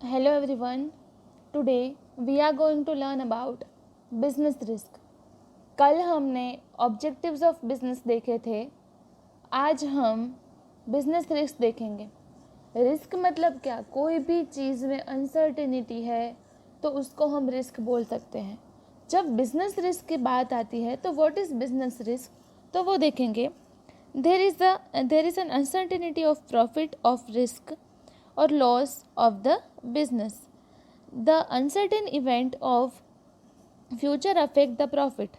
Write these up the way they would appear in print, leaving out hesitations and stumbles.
Hello everyone. Today we are going to learn about business risk. कल हमने objectives of business देखे थे. आज हम बिजनेस रिस्क देखेंगे. रिस्क मतलब क्या? कोई भी चीज़ में अनसर्टेनिटी है तो उसको हम रिस्क बोल सकते हैं. जब बिजनेस रिस्क की बात आती है तो व्हाट इज़ बिजनेस रिस्क, तो वो देखेंगे. There is an uncertainty of profit of risk or loss of the business. The uncertain event of future affect the profit.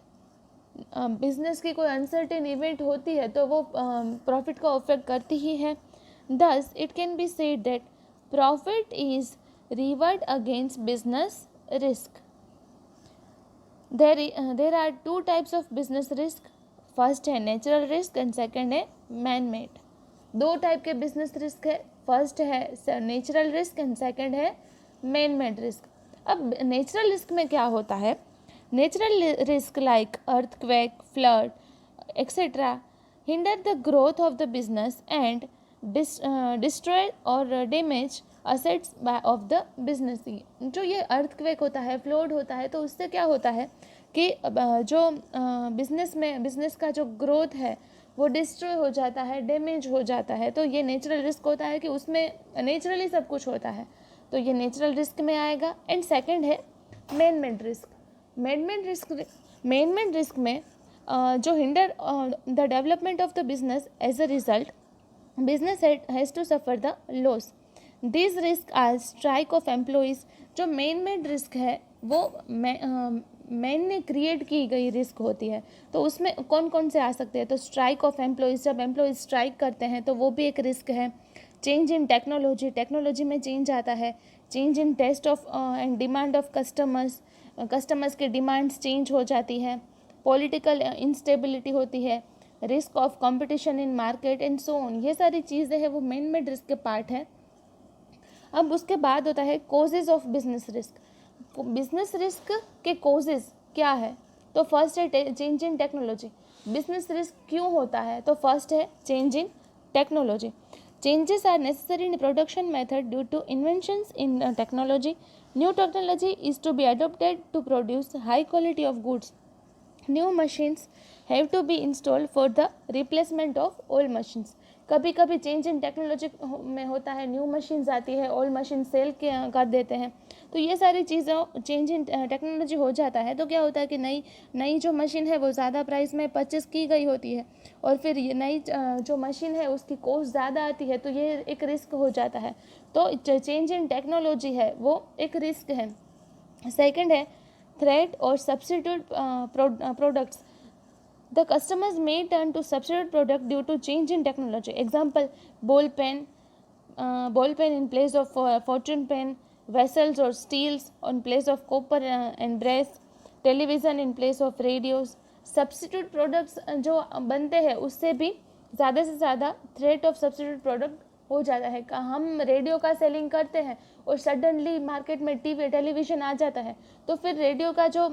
Business की कोई अनसर्टेन इवेंट होती है तो वो प्रॉफिट को अफेक्ट करती ही है. Thus it can be said that profit is reward against business risk. There are two types of business risk. First है नेचुरल रिस्क एंड सेकंड है मैन मेड. दो टाइप के बिजनेस रिस्क है. First है natural risk and second है man made risk. अब natural risk में क्या होता है? Natural risk like earthquake, flood etcetera hinder the growth of the business and destroy और damage assets of the business. जो ये अर्थक्वेक होता है, फ्लड होता है, तो उससे क्या होता है कि जो बिजनेस का जो ग्रोथ है वो डिस्ट्रॉय हो जाता है, डैमेज हो जाता है. तो ये नेचुरल रिस्क होता है कि उसमें नेचुरली सब कुछ होता है, तो ये नेचुरल रिस्क में आएगा. एंड सेकंड है man made risk. Man made risk में जो hinder the development of the business. As a result business has to suffer the loss. This risk are strike of employees. जो man made risk है वो man ने create की गई risk होती है. तो उसमें कौन कौन से आ सकते हैं? तो स्ट्राइक ऑफ एम्प्लॉइज़. जब एम्प्लॉइज स्ट्राइक करते हैं तो वो भी एक रिस्क है. चेंज इन टेक्नोलॉजी में चेंज आता है. Change in taste of and demand of customers की डिमांड्स चेंज हो जाती है. पॉलिटिकल इंस्टेबिलिटी होती है. Risk of competition in market and so on. ये सारी चीज़ें हैं वो मैन मेड रिस्क के पार्ट है. अब उसके बाद होता है causes of business risk. Business risk के कॉजेज क्या है? तो फर्स्ट है change in technology. Business risk क्यों होता है? तो फर्स्ट है change in technology. Changes are necessary in production method due to inventions in technology. New technology is to be adopted to produce high quality of goods. New machines have to be installed for the replacement of old machines. कभी कभी change in technology में होता है, new machines आती है, old machine cell कर देते हैं. तो ये सारी चीज़ें चेंज इन टेक्नोलॉजी हो जाता है तो क्या होता है कि नई जो मशीन है वो ज़्यादा प्राइस में परचेस की गई होती है और फिर ये नई जो मशीन है उसकी कॉस्ट ज़्यादा आती है, तो ये एक रिस्क हो जाता है. तो चेंज इन टेक्नोलॉजी है वो एक रिस्क है. सेकंड है थ्रेट और substitute products. The customers may turn to substitute product due to change in technology. Example, ball pen in place of fortune pen, vessels or steels in place of copper and brass, television in place of radios. Substitute products जो बनते हैं उससे भी ज़्यादा से ज़्यादा threat of substitute product हो जाता है. हम रेडियो का सेलिंग करते हैं और सडनली मार्केट में टेलीविज़न आ जाता है तो फिर रेडियो का जो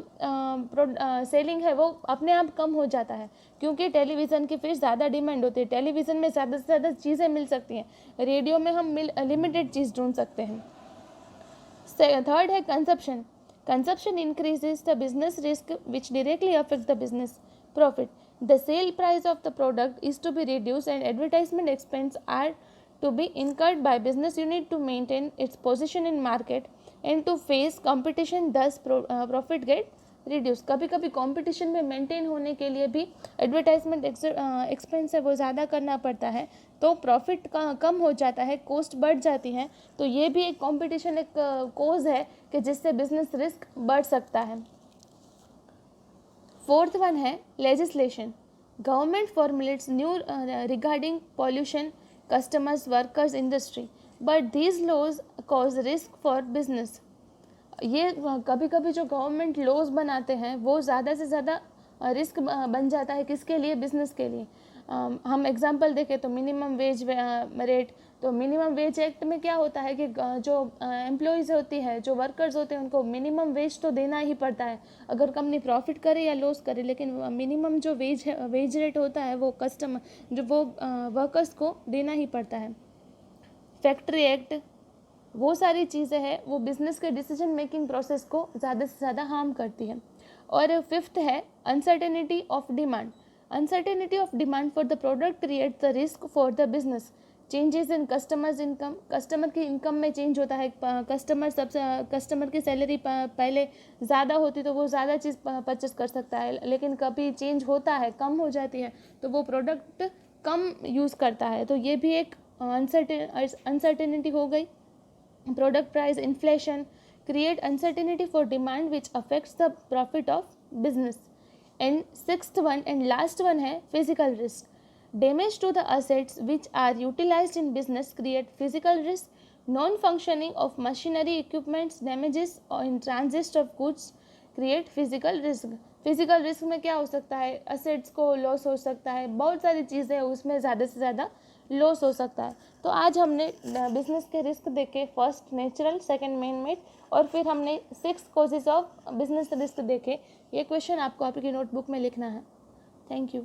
सेलिंग है वो अपने आप कम हो जाता है क्योंकि टेलीविज़न की फिर ज़्यादा डिमांड होती है. टेलीविज़न में ज़्यादा से ज़्यादा चीज़ें मिल सकती हैं, रेडियो में हम लिमिटेड चीज़ ढूंढ सकते हैं. थर्ड है consumption. Consumption increases the business risk which directly affect the business profit. The sale price of the product is to be reduced and advertisement expense are to be incurred by business unit to maintain its position in market and to face competition. Thus profit get reduced. कभी कभी competition में maintain होने के लिए भी advertisement expense है वो ज़्यादा करना पड़ता है तो प्रॉफिट का कम हो जाता है, कॉस्ट बढ़ जाती है. तो ये भी एक कंपटीशन एक कोज है कि जिससे बिजनेस रिस्क बढ़ सकता है. फोर्थ वन है legislation. Government formulates new regarding pollution, customers, workers, industry, but these laws cause risk for business. ये कभी कभी जो गवर्नमेंट लॉज बनाते हैं वो ज़्यादा से ज़्यादा रिस्क बन जाता है. किसके लिए? बिजनेस के लिए. हम एग्जांपल देखें तो मिनिमम वेज रेट. तो मिनिमम वेज एक्ट में क्या होता है कि जो एम्प्लॉयज़ होती है, जो वर्कर्स होते हैं, उनको मिनिमम वेज तो देना ही पड़ता है अगर कंपनी प्रॉफिट करे या लॉस करे. लेकिन मिनिमम जो वेज रेट होता है वो वर्कर्स को देना ही पड़ता है. फैक्ट्री एक्ट वो सारी चीज़ें हैं वो बिजनेस के डिसीजन मेकिंग प्रोसेस को ज़्यादा से ज़्यादा हार्म करती है। और फिफ्थ है uncertainty of demand. Uncertainty of demand for the product create the risk for the business. Changes in customers income, customer की इनकम में चेंज होता है। कस्टमर की सैलरी पहले ज़्यादा होती तो वो ज़्यादा चीज़ परचेस कर सकता है, लेकिन कभी चेंज होता है, कम हो जाती है तो वो प्रोडक्ट कम यूज़ करता है। तो ये भी एक अनसर्टेनिटी हो गई। Product price inflation create uncertainty for demand which affects the profit of business. And sixth one and last one है physical risk. Damage to the assets which are utilized in business create physical risk. Non-functioning of machinery equipments, damages in transit of goods create physical risk. Physical risk में क्या हो सकता है, assets को loss हो सकता है, बहुत सारी चीज़ें उसमें ज़्यादा से ज़्यादा लॉस हो सकता है। तो आज हमने बिजनेस के रिस्क देखे, first natural, second man made, और फिर हमने 6 कॉजेज ऑफ बिजनेस रिस्क देखे। ये क्वेश्चन आपको आपकी नोटबुक में लिखना है। Thank you.